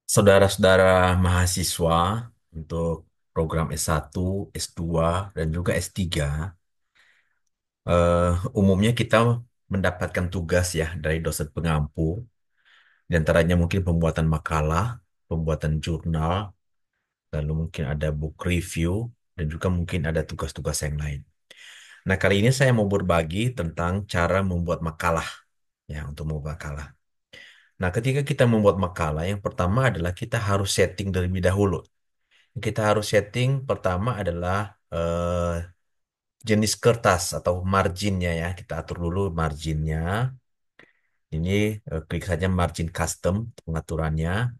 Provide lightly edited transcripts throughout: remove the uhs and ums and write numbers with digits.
Saudara-saudara mahasiswa untuk program S1, S2, dan juga S3, umumnya kita mendapatkan tugas ya dari dosen pengampu, di antaranya mungkin pembuatan makalah, pembuatan jurnal, lalu mungkin ada book review, dan juga mungkin ada tugas-tugas yang lain. Nah, kali ini saya mau berbagi tentang cara membuat makalah, ya, untuk membuat makalah. Nah, ketika kita membuat makalah, yang pertama adalah kita harus setting terlebih dahulu. Kita harus setting pertama adalah jenis kertas atau marginnya ya. Kita atur dulu marginnya. Ini klik saja margin custom pengaturannya.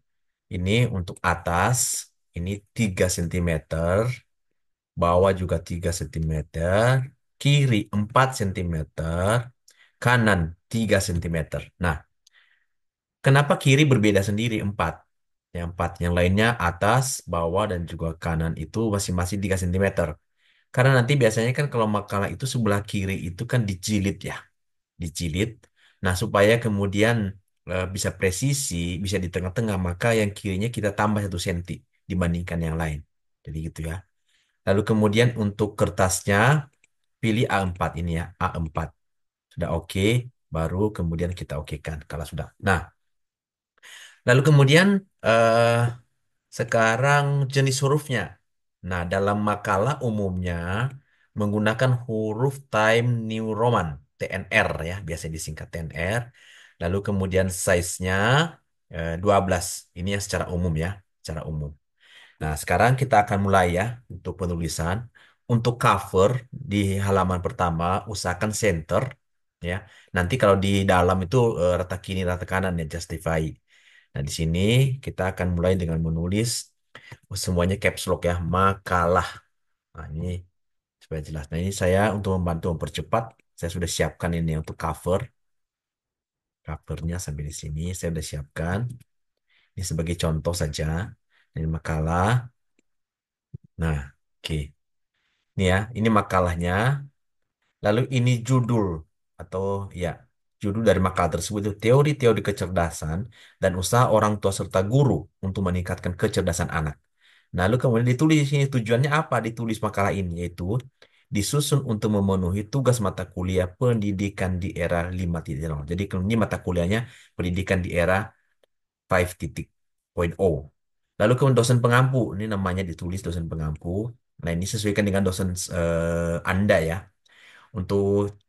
Ini untuk atas, ini 3 cm, bawah juga 3 cm, kiri 4 cm, kanan 3 cm. Nah, kenapa kiri berbeda sendiri 4? Yang 4, yang lainnya atas, bawah, dan juga kanan itu masing-masing 3 cm. Karena nanti biasanya kan kalau makalah itu sebelah kiri itu kan dijilid ya, dijilid. Nah, supaya kemudian bisa presisi, bisa di tengah-tengah, maka yang kirinya kita tambah 1 cm dibandingkan yang lain. Jadi gitu ya. Lalu kemudian untuk kertasnya, pilih A4 ini ya, A4. Sudah oke, baru kemudian kita okekan kalau sudah. Nah, lalu kemudian eh, sekarang jenis hurufnya. Nah, dalam makalah umumnya menggunakan huruf Time New Roman, TNR ya, biasa disingkat TNR. Lalu kemudian size-nya 12. Ini yang secara umum ya, secara umum. Nah, sekarang kita akan mulai ya untuk penulisan. Untuk cover di halaman pertama, usahakan center ya. Nanti kalau di dalam itu rata kiri, rata kanan ya, justify. Nah, di sini kita akan mulai dengan menulis semuanya caps lock ya, makalah. Nah, ini supaya jelas. Nah, ini saya untuk membantu mempercepat, saya sudah siapkan ini untuk cover. Covernya sampai di sini saya sudah siapkan. Ini sebagai contoh saja. Ini makalah. Nah, oke. Ini ya, ini makalahnya. Lalu ini judul atau ya, judul dari makalah tersebut itu teori-teori kecerdasan dan usaha orang tua serta guru untuk meningkatkan kecerdasan anak. Lalu kemudian ditulis di sini tujuannya apa ditulis makalah ini, yaitu disusun untuk memenuhi tugas mata kuliah pendidikan di era 5.0. Jadi ini mata kuliahnya pendidikan di era 5.0. Lalu kemudian dosen pengampu, ini namanya ditulis dosen pengampu. Nah, ini sesuaikan dengan dosen Anda ya. Untuk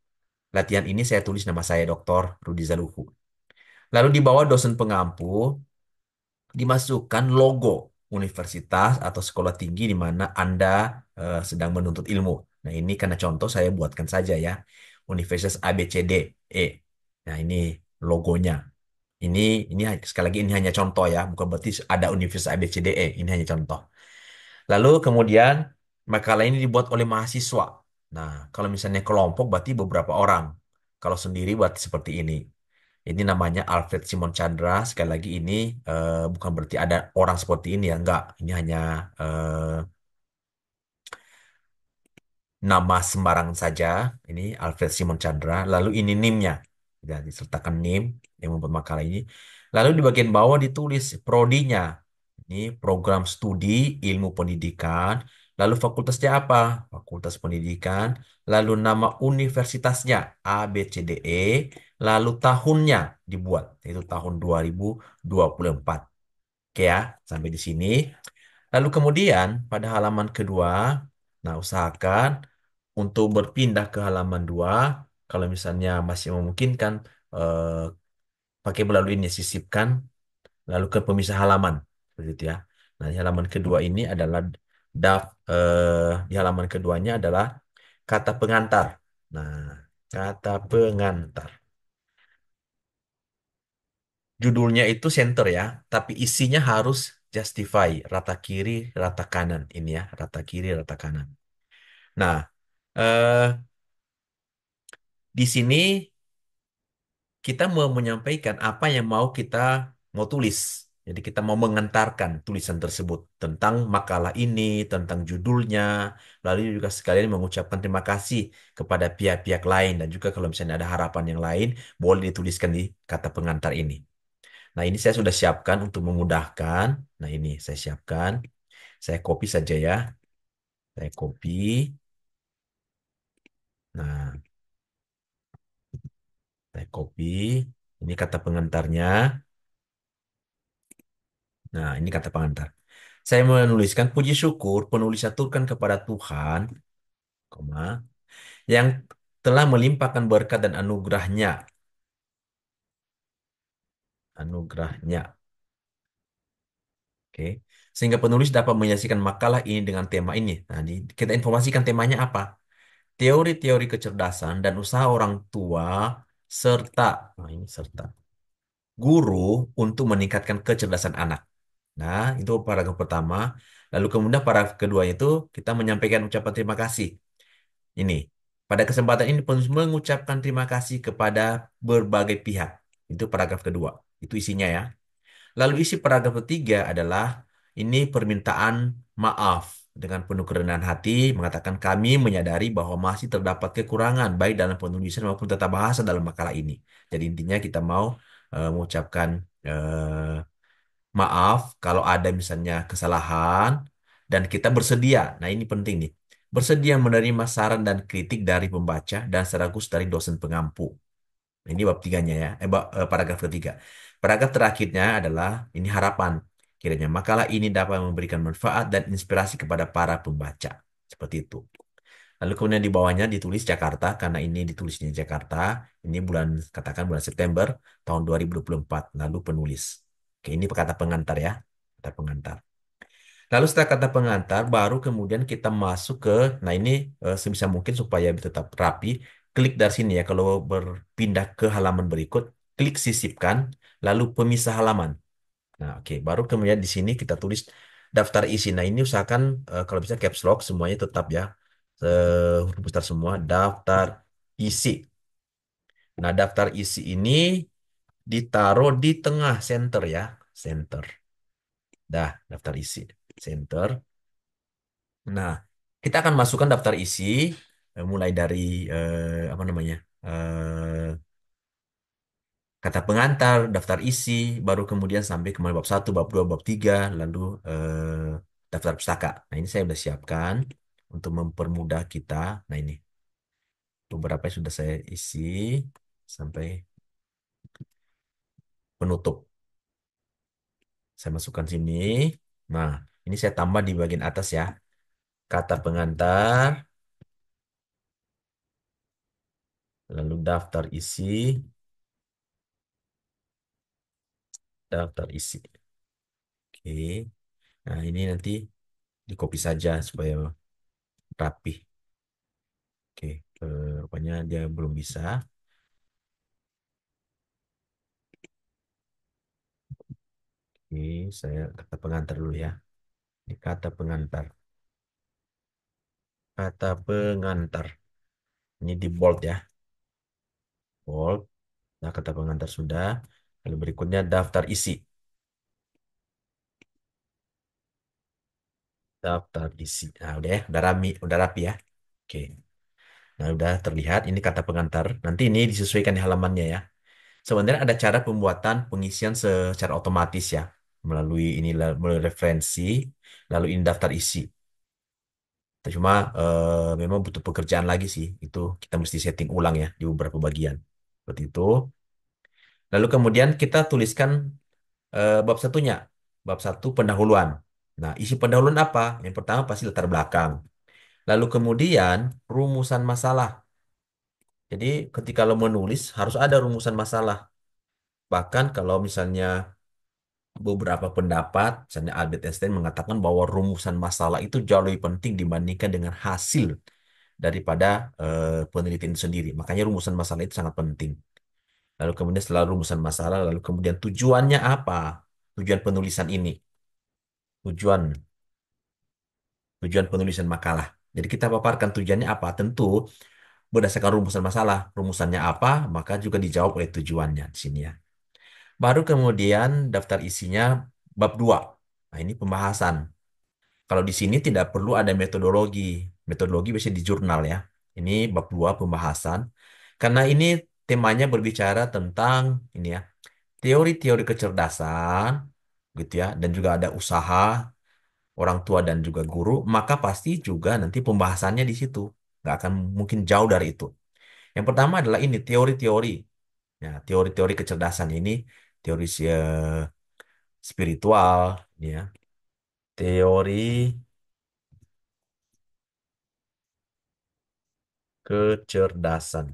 latihan ini saya tulis nama saya Dr. Rudi Zaluhu. Lalu di bawah dosen pengampu dimasukkan logo universitas atau sekolah tinggi di mana Anda sedang menuntut ilmu. Nah, ini karena contoh saya buatkan saja ya. Universitas ABCD E. Nah, ini logonya. Ini ini sekali lagi ini hanya contoh ya, bukan berarti ada Universitas ABCDE. Ini hanya contoh. Lalu kemudian makalah ini dibuat oleh mahasiswa. Nah, kalau misalnya kelompok berarti beberapa orang. Kalau sendiri buat seperti ini. Ini namanya Alfred Simon Chandra. Sekali lagi ini bukan berarti ada orang seperti ini ya. Enggak. Ini hanya nama sembarang saja. Ini Alfred Simon Chandra. Lalu ini NIM-nya. Ya, disertakan NIM yang membuat makalah ini. Lalu di bagian bawah ditulis prodinya. Ini program studi ilmu pendidikan. Lalu fakultasnya apa? Fakultas Pendidikan. Lalu nama universitasnya A, B, C, D, E. Lalu tahunnya dibuat. Yaitu tahun 2024. Oke ya, sampai di sini. Lalu kemudian pada halaman kedua, nah usahakan untuk berpindah ke halaman 2, kalau misalnya masih memungkinkan, eh, pakai melalui ini sisipkan, lalu ke pemisah halaman, seperti itu ya. Nah, di halaman kedua ini adalah di halaman keduanya adalah kata pengantar. Nah, kata pengantar. Judulnya itu center ya, tapi isinya harus justify, rata kiri, rata kanan. Ini ya, rata kiri, rata kanan. Nah, eh, di sini kita mau menyampaikan apa yang mau kita mau tulis. Jadi kita mau mengantarkan tulisan tersebut tentang makalah ini, tentang judulnya, lalu juga sekalian mengucapkan terima kasih kepada pihak-pihak lain dan juga kalau misalnya ada harapan yang lain, boleh dituliskan di kata pengantar ini. Nah, ini saya sudah siapkan untuk memudahkan. Nah, ini saya siapkan. Saya copy saja ya. Saya copy. Nah, saya copy. Ini kata pengantarnya. Nah, ini kata pengantar. Saya menuliskan puji syukur penulis aturkan kepada Tuhan, koma, yang telah melimpahkan berkat dan anugerahnya. Anugerahnya. Oke. Sehingga penulis dapat menyaksikan makalah ini dengan tema ini. Nah, kita informasikan temanya apa? Teori-teori kecerdasan dan usaha orang tua serta, nah ini serta, guru untuk meningkatkan kecerdasan anak. Nah, itu paragraf pertama. Lalu kemudian paragraf kedua itu kita menyampaikan ucapan terima kasih. Ini, pada kesempatan ini penulis mengucapkan terima kasih kepada berbagai pihak. Itu paragraf kedua. Itu isinya ya. Lalu isi paragraf ketiga adalah ini permintaan maaf dengan penuh kerendahan hati mengatakan kami menyadari bahwa masih terdapat kekurangan baik dalam penulisan maupun tata bahasa dalam makalah ini. Jadi intinya kita mau mengucapkan maaf kalau ada misalnya kesalahan dan kita bersedia. Nah, ini penting nih. Bersedia menerima saran dan kritik dari pembaca dan sekaligus dari dosen pengampu. Nah, ini bab tiganya ya, paragraf ketiga. Paragraf terakhirnya adalah ini harapan. Kiranya makalah ini dapat memberikan manfaat dan inspirasi kepada para pembaca. Seperti itu. Lalu kemudian di bawahnya ditulis Jakarta, karena ini ditulisnya Jakarta. Ini bulan, katakan bulan September tahun 2024. Lalu penulis. Oke, ini kata pengantar ya. Kata pengantar. Lalu setelah kata pengantar, baru kemudian kita masuk ke, nah ini sebisa mungkin supaya tetap rapi, klik dari sini ya. Kalau berpindah ke halaman berikut, klik sisipkan, lalu pemisah halaman. Nah, oke, baru kemudian di sini kita tulis daftar isi. Nah, ini usahakan kalau bisa caps lock semuanya tetap ya. Huruf besar semua, daftar isi. Nah, daftar isi ini ditaruh di tengah center ya, center. Dah, daftar isi, center. Nah, kita akan masukkan daftar isi mulai dari apa namanya? Kata pengantar, daftar isi, baru kemudian sampai ke bab satu, bab 2, bab 3, lalu daftar pustaka. Nah, ini saya sudah siapkan untuk mempermudah kita. Nah, ini beberapa yang sudah saya isi sampai penutup. Saya masukkan sini. Nah, ini saya tambah di bagian atas ya. Kata pengantar, lalu daftar isi, daftar isi. Oke. Nah, ini nanti di copy saja supaya rapi. Oke. Rupanya dia belum bisa. Oke, saya kata pengantar dulu ya. Ini kata pengantar. Kata pengantar. Ini di bold ya. Bold. Nah, kata pengantar sudah. Lalu berikutnya daftar isi. Daftar isi. Nah, udah ya. Udah rapi ya. Oke. Nah, udah terlihat. Ini kata pengantar. Nanti ini disesuaikan di halamannya ya. Sebenarnya ada cara pembuatan pengisian secara otomatis ya. Melalui ini, melalui referensi. Lalu ini daftar isi. Cuma memang butuh pekerjaan lagi sih. Itu kita mesti setting ulang ya di beberapa bagian. Seperti itu. Lalu kemudian kita tuliskan bab satunya. Bab satu pendahuluan. Nah, isi pendahuluan apa? Yang pertama pasti latar belakang. Lalu kemudian rumusan masalah. Jadi ketika lo menulis harus ada rumusan masalah. Bahkan kalau misalnya beberapa pendapat, misalnya Albert Einstein mengatakan bahwa rumusan masalah itu jauh lebih penting dibandingkan dengan hasil daripada penelitian itu sendiri. Makanya rumusan masalah itu sangat penting. Lalu kemudian setelah rumusan masalah, lalu kemudian tujuannya apa? Tujuan penulisan ini, tujuan tujuan penulisan makalah. Jadi kita paparkan tujuannya apa? Tentu berdasarkan rumusan masalah. Rumusannya apa? Maka juga dijawab oleh tujuannya di sini ya. Baru kemudian daftar isinya bab 2. Nah, ini pembahasan. Kalau di sini tidak perlu ada metodologi. Metodologi biasanya di jurnal ya. Ini bab 2 pembahasan. Karena ini temanya berbicara tentang ini ya, teori-teori kecerdasan, gitu ya, dan juga ada usaha orang tua dan juga guru, maka pasti juga nanti pembahasannya di situ. Nggak akan mungkin jauh dari itu. Yang pertama adalah ini teori-teori. Ya, teori-teori kecerdasan ini, teori spiritual, ya, teori kecerdasan,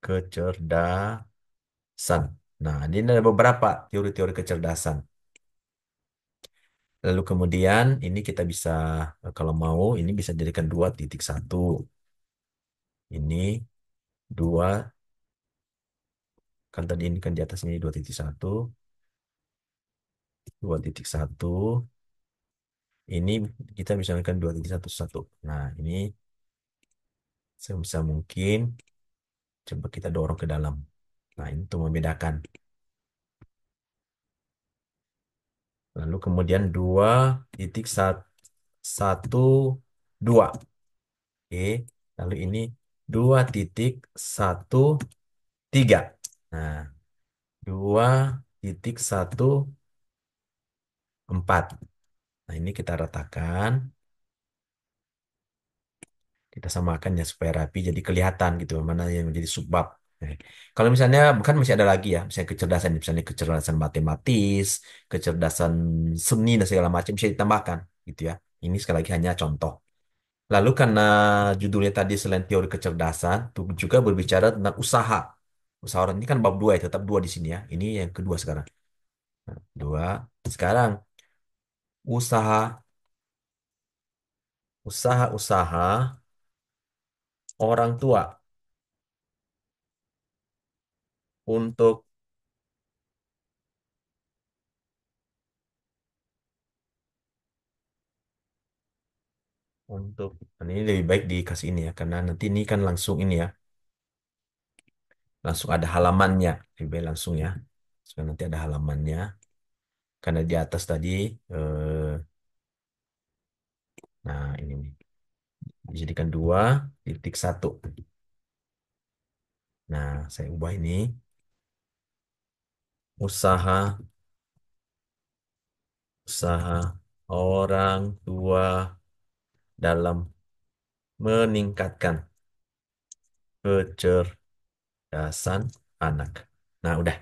kecerdasan. Nah, ini ada beberapa teori-teori kecerdasan. Lalu kemudian ini kita bisa, kalau mau, ini bisa jadikan 2.1. Ini dua, kan tadi ini kan di atasnya ini 2.1, 2.1. Ini kita bisa menggunakan 2.1. Nah, ini sebisa mungkin coba kita dorong ke dalam. Nah, ini untuk membedakan. Lalu kemudian 2.1, 2. Oke. Lalu ini 2.1, 3. Nah, 2.1, 4. Nah, ini kita ratakan. Kita samakan ya supaya rapi jadi kelihatan gitu mana yang menjadi subbab. Nah, kalau misalnya bukan masih ada lagi ya, misalnya kecerdasan matematis, kecerdasan seni dan segala macam bisa ditambahkan gitu ya. Ini sekali lagi hanya contoh. Lalu karena judulnya tadi selain teori kecerdasan, tuh juga berbicara tentang usaha. Usaha orang ini kan bab 2 ya, tetap 2 di sini ya. Ini yang kedua sekarang. Nah, 2. Sekarang usaha, usaha-usaha orang tua untuk Untuk ini lebih baik dikasih ini ya, karena nanti ini kan langsung ini ya, langsung ada halamannya. Lebih baik langsung ya, supaya nanti ada halamannya. Karena di atas tadi, eh, nah ini nih, dijadikan 2.1. Nah, saya ubah ini, usaha, usaha orang tua dalam meningkatkan kecerdasan anak. Nah, udah.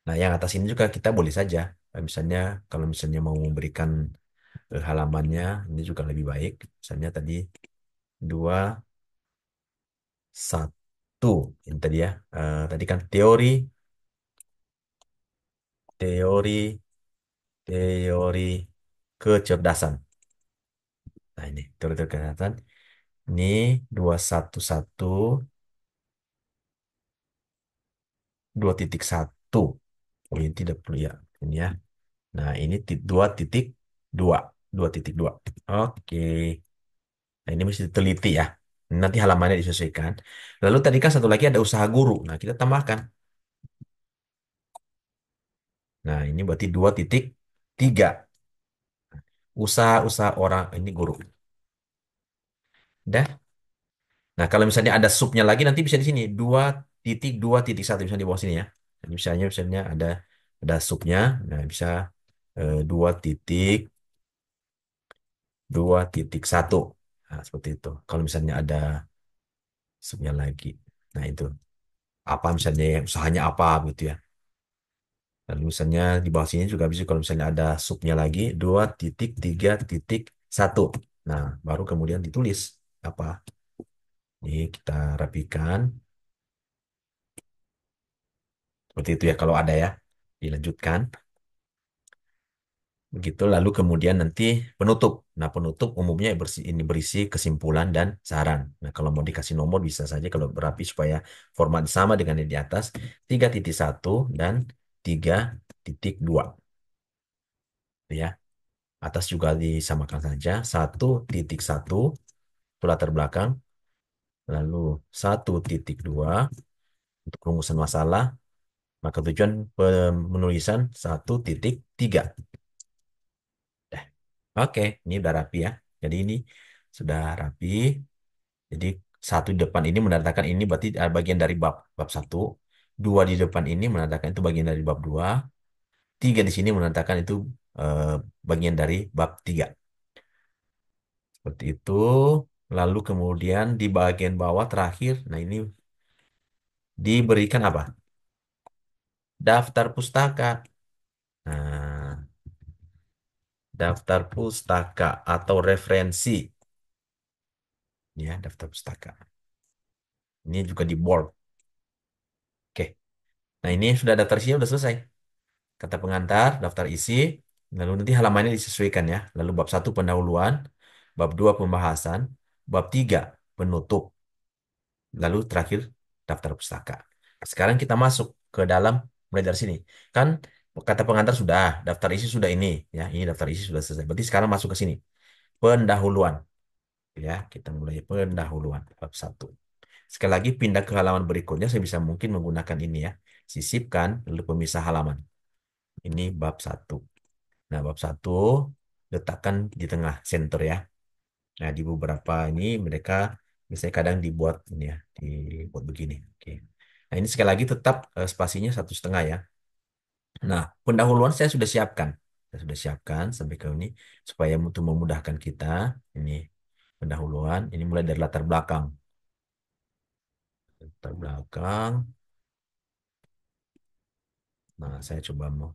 Nah, yang atas ini juga kita boleh saja. Misalnya, kalau misalnya mau memberikan halamannya ini juga lebih baik. Misalnya tadi 2.1 ini tadi ya. Tadi kan teori, teori, teori kecerdasan. Nah ini teori kecerdasan. Ini 2.1, 2.1. Oh ini tidak perlu ya. Ini ya. Nah ini 2.2. 2.2. Oke. Nah ini mesti diteliti ya. Nanti halamannya disesuaikan. Lalu tadi kan satu lagi ada usaha guru. Nah kita tambahkan. Nah, ini berarti 2.3. Usaha-usaha orang ini guru. Dah. Nah, kalau misalnya ada subnya lagi nanti bisa di sini 2.2.1 misalnya di bawah sini ya. Jadi misalnya ada subnya, nah bisa 2.2.1. Nah, seperti itu. Kalau misalnya ada subnya lagi. Nah, itu apa misalnya usahanya apa gitu ya. Lalu misalnya di bawah sini juga bisa kalau misalnya ada subnya lagi 2.3.1. Nah, baru kemudian ditulis apa. Ini kita rapikan. Seperti itu ya kalau ada ya. Dilanjutkan. Begitu lalu kemudian nanti penutup. Nah, penutup umumnya ini berisi kesimpulan dan saran. Nah, kalau mau dikasih nomor bisa saja kalau berapi supaya format sama dengan yang di atas 3.1 dan 3.2 ya. Atas juga disamakan saja 1.1 itu latar belakang, lalu 1.2 untuk rumusan masalah, maka tujuan penulisan 1.3. Dah. Oke, ini udah rapi ya. Jadi ini sudah rapi. Jadi satu di depan ini menandakan ini berarti bagian dari bab bab 1. Dua di depan ini menandakan itu bagian dari bab 2. Tiga di sini menandakan itu eh, bagian dari bab 3. Seperti itu. Lalu kemudian di bagian bawah terakhir, nah ini diberikan apa? Daftar pustaka. Nah, daftar pustaka atau referensi. Ya, daftar pustaka. Ini juga di bold. Oke. Nah, ini sudah daftar isinya sudah selesai. Kata pengantar, daftar isi, lalu nanti halamannya disesuaikan ya. Lalu bab satu pendahuluan, bab 2 pembahasan, bab 3 penutup, lalu terakhir daftar pustaka. Sekarang kita masuk ke dalam mulai dari sini. Kan kata pengantar sudah, daftar isi sudah ini ya. Ini daftar isi sudah selesai. Berarti sekarang masuk ke sini. Pendahuluan ya. Kita mulai pendahuluan bab satu. Sekali lagi pindah ke halaman berikutnya saya bisa mungkin menggunakan ini ya. Sisipkan lalu pemisah halaman. Ini bab satu. Nah, bab satu letakkan di tengah center ya. Nah, di beberapa ini mereka misalnya kadang dibuat ini ya, dibuat begini. Oke. Nah, ini sekali lagi tetap spasinya 1,5 ya. Nah, pendahuluan saya sudah siapkan. Saya sudah siapkan sampai ke ini supaya untuk memudahkan kita. Ini pendahuluan. Ini mulai dari latar belakang. Latar belakang. Nah, saya coba mau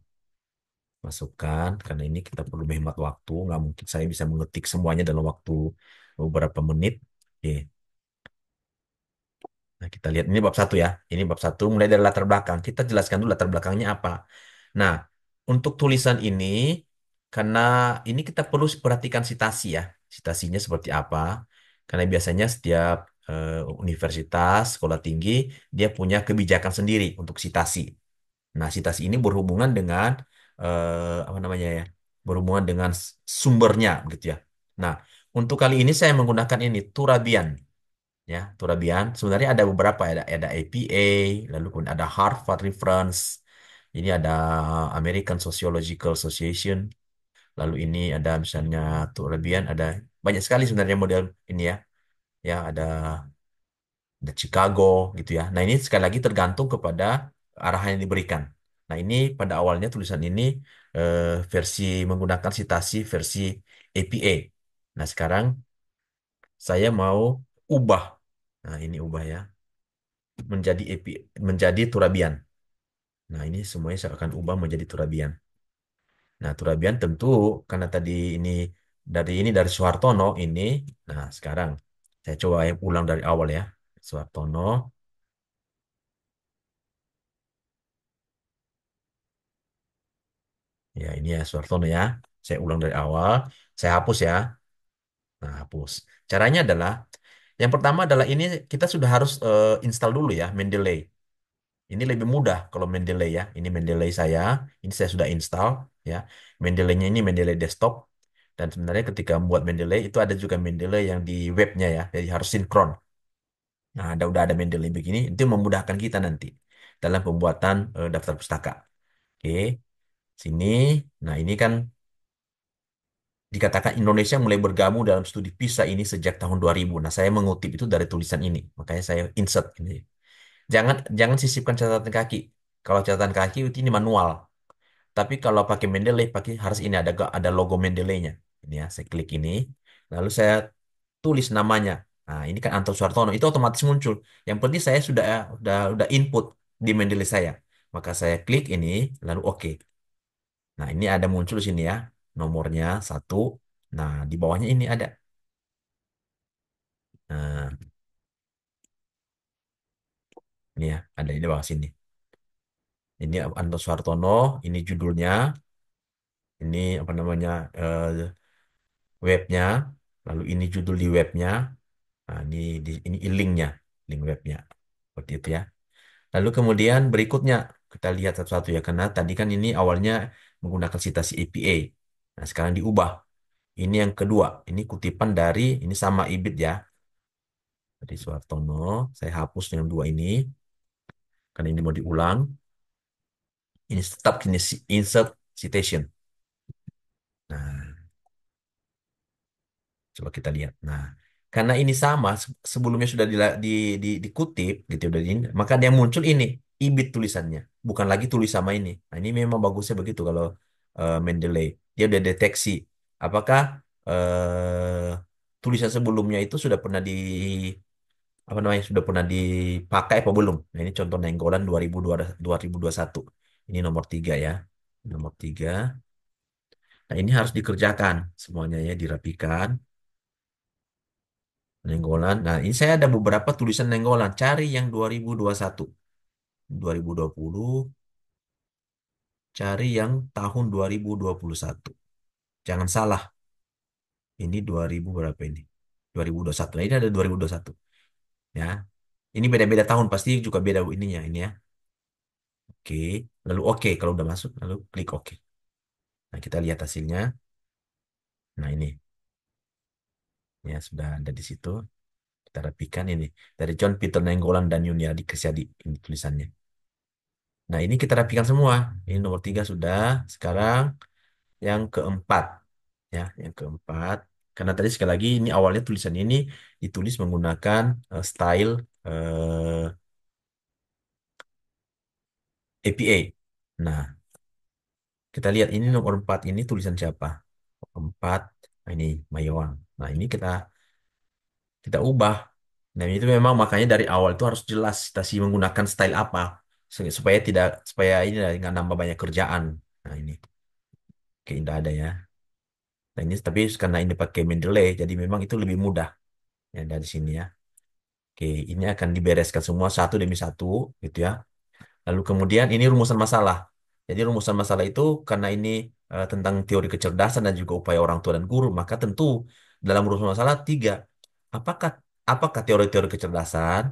masukkan karena ini kita perlu menghemat waktu. Nggak mungkin saya bisa mengetik semuanya dalam waktu beberapa menit. Oke. Nah, kita lihat ini bab satu ya. Ini bab satu mulai dari latar belakang. Kita jelaskan dulu latar belakangnya apa. Nah, untuk tulisan ini, karena ini kita perlu perhatikan sitasi ya. Sitasinya seperti apa. Karena biasanya setiap universitas, sekolah tinggi, dia punya kebijakan sendiri untuk sitasi. Nah, sitasi ini berhubungan dengan, apa namanya ya, berhubungan dengan sumbernya, gitu ya. Nah, untuk kali ini saya menggunakan ini, Turabian ya Turabian sebenarnya ada beberapa ada APA lalu kemudian ada Harvard Reference ini ada American Sociological Association lalu ini ada misalnya Turabian ada banyak sekali sebenarnya model ini ya ada Chicago gitu ya nah ini sekali lagi tergantung kepada arahan yang diberikan nah ini pada awalnya tulisan ini versi menggunakan sitasi versi APA nah sekarang saya mau ubah nah ini ubah ya menjadi menjadi Turabian. Nah, ini semuanya saya akan ubah menjadi Turabian. Nah, Turabian tentu karena tadi dari Soehartono ini. Nah, sekarang saya coba yang ulang dari awal ya. Soehartono. Ya, ini ya Soehartono ya. Saya ulang dari awal. Saya hapus ya. Nah, hapus. Caranya adalah yang pertama adalah ini kita sudah harus install dulu ya Mendeley. Ini lebih mudah kalau Mendeley ya. Ini Mendeley saya. Ini saya sudah install ya. Mendeley-nya ini Mendeley desktop. Dan sebenarnya ketika membuat Mendeley itu ada juga Mendeley yang di webnya ya. Jadi harus sinkron. Nah, udah ada Mendeley begini. Itu memudahkan kita nanti dalam pembuatan daftar pustaka. Oke, sini. Nah, ini kan dikatakan Indonesia mulai bergabung dalam studi PISA ini sejak tahun 2000. Nah, saya mengutip itu dari tulisan ini. Makanya saya insert ini. Jangan jangan sisipkan catatan kaki. Kalau catatan kaki itu ini manual. Tapi kalau pakai Mendeley, harus ini ada logo Mendeley-nya. Ini ya, saya klik ini, lalu saya tulis namanya. Nah, ini kan Anton Suhartono, itu otomatis muncul. Yang penting saya sudah input di Mendeley saya. Maka saya klik ini, lalu oke. Nah, ini ada muncul di sini ya, nomornya satu. Nah, di bawahnya ini ada. Nah, ini ya, ada di bawah sini. Ini Anton Suhartono, ini judulnya, ini apa namanya webnya, lalu ini judul di webnya. Nah, ini linknya, link webnya. Seperti itu ya. Lalu kemudian berikutnya kita lihat satu-satu ya karena tadi kan ini awalnya menggunakan citasi APA. Nah, sekarang diubah. Ini yang kedua, ini kutipan dari ini sama Ibid ya. Dari Soehartono, saya hapus yang dua ini karena ini mau diulang. Ini tetap ini insert citation. Nah, coba kita lihat. Nah, karena ini sama sebelumnya sudah dikutip gitu udah ini, maka dia muncul ini. ibit tulisannya, bukan lagi tulis sama ini. Nah, ini memang bagusnya begitu kalau Mendeley. Dia udah deteksi apakah tulisan sebelumnya itu sudah pernah di apa namanya sudah pernah dipakai apa belum. Nah, ini contoh nenggolan 2021. Ini nomor 3 ya. Nomor 3. Nah, ini harus dikerjakan semuanya ya, dirapikan. Nenggolan. Nah, ini saya ada beberapa tulisan nenggolan. Cari yang 2021. 2020, cari yang tahun 2021. Jangan salah. Ini 2000 berapa ini? 2021. Nah, ini ada 2021. Ya. Ini beda-beda tahun pasti juga beda ininya ini ya. Oke. Lalu oke kalau udah masuk lalu klik oke. Nah, kita lihat hasilnya. Nah, ini ya sudah ada di situ. Kita rapikan ini dari John Peter Nainggolan dan Yuniadi Krisyadi ini tulisannya. Nah, ini kita rapikan semua. Ini nomor 3 sudah. Sekarang yang keempat. Ya, yang keempat. Karena tadi sekali lagi ini awalnya tulisan ini ditulis menggunakan style APA. Nah, kita lihat ini nomor 4 ini tulisan siapa? Empat, nah ini Mayawang. Nah, ini kita kita ubah. Dan itu memang makanya dari awal itu harus jelas kita sih menggunakan style apa supaya tidak supaya ini nggak nambah banyak kerjaan. Nah, ini oke tidak ada ya. Nah, ini tapi karena ini pakai Mendeley jadi memang itu lebih mudah ya dari sini ya. Oke, ini akan dibereskan semua satu demi satu gitu ya. Lalu kemudian ini rumusan masalah. Jadi rumusan masalah itu karena ini tentang teori kecerdasan dan juga upaya orang tua dan guru, maka tentu dalam rumusan masalah tiga. Apakah apakah teori-teori kecerdasan?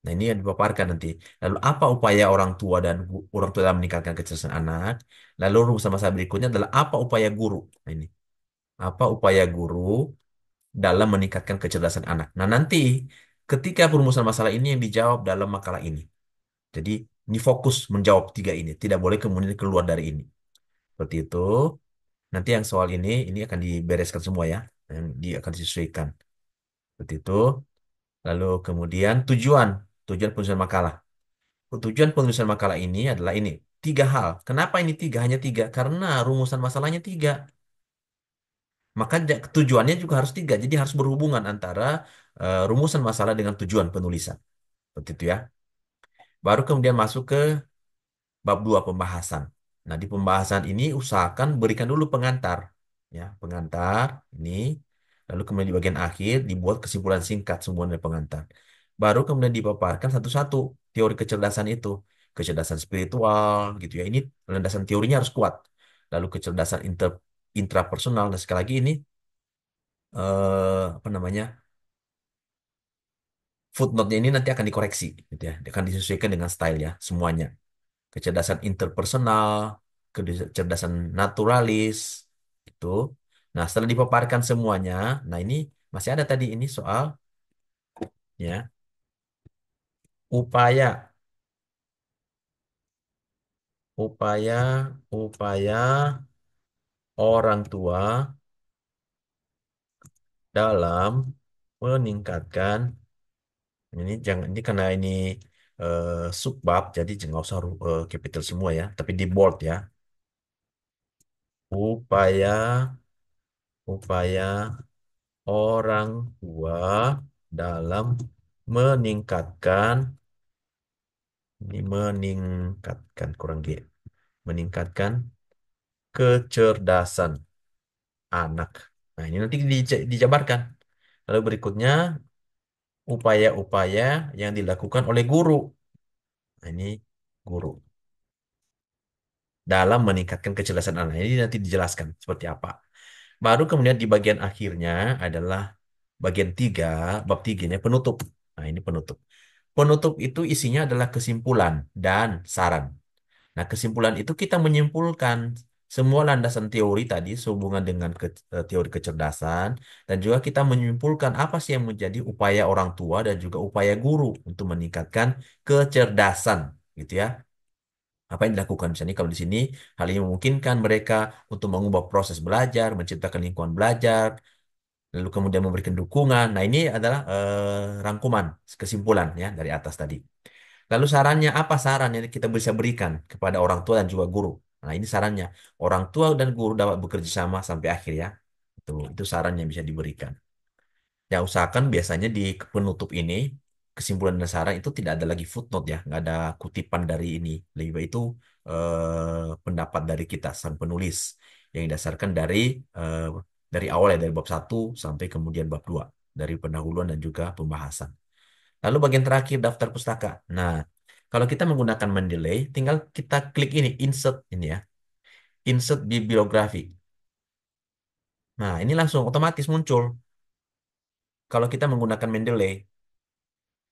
Nah, ini yang dipaparkan nanti. Lalu apa upaya orang tua dan orang tua dalam meningkatkan kecerdasan anak? Lalu rumusan masalah berikutnya adalah apa upaya guru? Nah, ini apa upaya guru dalam meningkatkan kecerdasan anak? Nah, nanti ketika perumusan masalah ini yang dijawab dalam makalah ini. Jadi ini fokus menjawab tiga ini, tidak boleh kemudian keluar dari ini. Seperti itu. Nanti yang soal ini akan dibereskan semua ya, yang dia akan disesuaikan. Seperti itu. Lalu kemudian tujuan penulisan makalah. Tujuan penulisan makalah ini adalah ini tiga hal. Kenapa ini tiga? Hanya tiga? Karena rumusan masalahnya tiga. Maka tujuannya juga harus tiga. Jadi harus berhubungan antara rumusan masalah dengan tujuan penulisan. Seperti itu ya. Baru kemudian masuk ke bab 2 pembahasan. Nah, di pembahasan ini usahakan berikan dulu pengantar. Ya, pengantar ini. Lalu kemudian di bagian akhir dibuat kesimpulan singkat semua dari pengantar. Baru kemudian dipaparkan satu-satu teori kecerdasan itu. Kecerdasan spiritual gitu ya. Ini landasan teorinya harus kuat. Lalu kecerdasan intrapersonal. Nah, sekali lagi ini apa namanya? Footnote-nya ini nanti akan dikoreksi gitu ya. Akan disesuaikan dengan style ya semuanya. Kecerdasan interpersonal, kecerdasan naturalis, itu. Nah, setelah dipaparkan semuanya, nah ini masih ada tadi ini soal ya upaya, upaya, upaya orang tua dalam meningkatkan ini jangan ini karena ini eh, subbab jadi jangan usah capital semua ya, tapi di bold ya. Upaya, upaya orang tua dalam meningkatkan ini meningkatkan kurang G meningkatkan kecerdasan anak. Nah, ini nanti dijabarkan. Lalu berikutnya upaya-upaya yang dilakukan oleh guru. Nah, ini guru dalam meningkatkan kecerdasan anak. Ini nanti dijelaskan seperti apa. Baru kemudian di bagian akhirnya adalah bagian 3 bab 3 ini penutup. Nah, ini penutup. Penutup itu isinya adalah kesimpulan dan saran. Nah, kesimpulan itu kita menyimpulkan semua landasan teori tadi sehubungan dengan teori kecerdasan dan juga kita menyimpulkan apa sih yang menjadi upaya orang tua dan juga upaya guru untuk meningkatkan kecerdasan, gitu ya. Apa yang dilakukan misalnya kalau di sini hal ini memungkinkan mereka untuk mengubah proses belajar, menciptakan lingkungan belajar, lalu kemudian memberikan dukungan. Nah, ini adalah rangkuman kesimpulan ya dari atas tadi. Lalu sarannya apa saran yang kita bisa berikan kepada orang tua dan juga guru? Nah, ini sarannya. Orang tua dan guru dapat bekerja sama sampai akhir ya. Itu saran yang bisa diberikan. Ya, usahakan biasanya di penutup ini, kesimpulan dan saran itu tidak ada lagi footnote ya, nggak ada kutipan dari ini. Lebih baik itu pendapat dari kita, sang penulis, yang didasarkan eh, dari awal ya, dari bab 1 sampai kemudian bab 2 dari pendahuluan dan juga pembahasan. Lalu bagian terakhir daftar pustaka. Nah, kalau kita menggunakan Mendeley, tinggal kita klik ini, insert ini ya, insert bibliografi. Nah, ini langsung otomatis muncul kalau kita menggunakan Mendeley.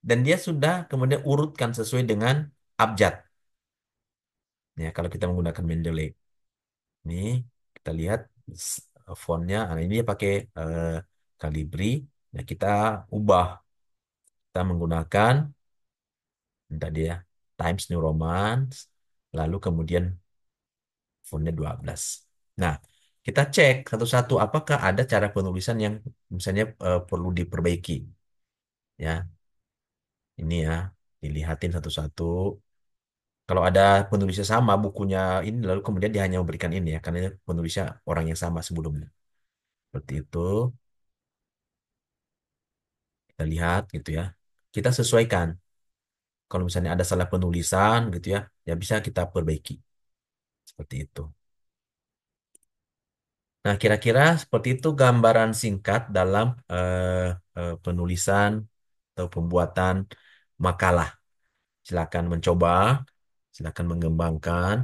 Dan dia sudah kemudian urutkan sesuai dengan abjad. Ya, kalau kita menggunakan Mendeley. Ini kita lihat fontnya. Nah, ini dia pakai eh, Calibri. Nah, kita ubah. Kita menggunakan tadi ya Times New Roman. Lalu kemudian fontnya 12. Nah, kita cek satu-satu apakah ada cara penulisan yang misalnya perlu diperbaiki. Ya, ini ya, dilihatin satu-satu. Kalau ada penulisnya sama bukunya ini, lalu kemudian dia hanya memberikan ini ya, karena penulisnya orang yang sama sebelumnya. Seperti itu, kita lihat gitu ya. Kita sesuaikan. Kalau misalnya ada salah penulisan gitu ya, ya bisa kita perbaiki. Seperti itu. Nah, kira-kira seperti itu gambaran singkat dalam penulisan atau pembuatan makalah. Silakan mencoba, silakan mengembangkan.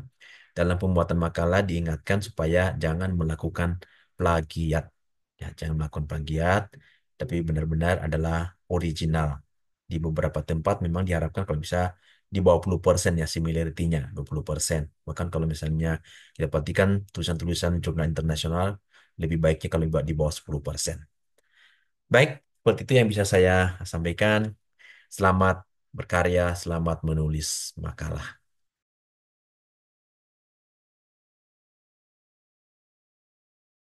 Dalam pembuatan makalah diingatkan supaya jangan melakukan plagiat. Ya, jangan melakukan plagiat, tapi benar-benar adalah original. Di beberapa tempat memang diharapkan kalau bisa di bawah 20% ya similarity-nya, 20%. Bahkan kalau misalnya kita perhatikan tulisan-tulisan jurnal internasional, lebih baiknya kalau di bawah 10%. Baik, seperti itu yang bisa saya sampaikan. Selamat berkarya, selamat menulis makalah.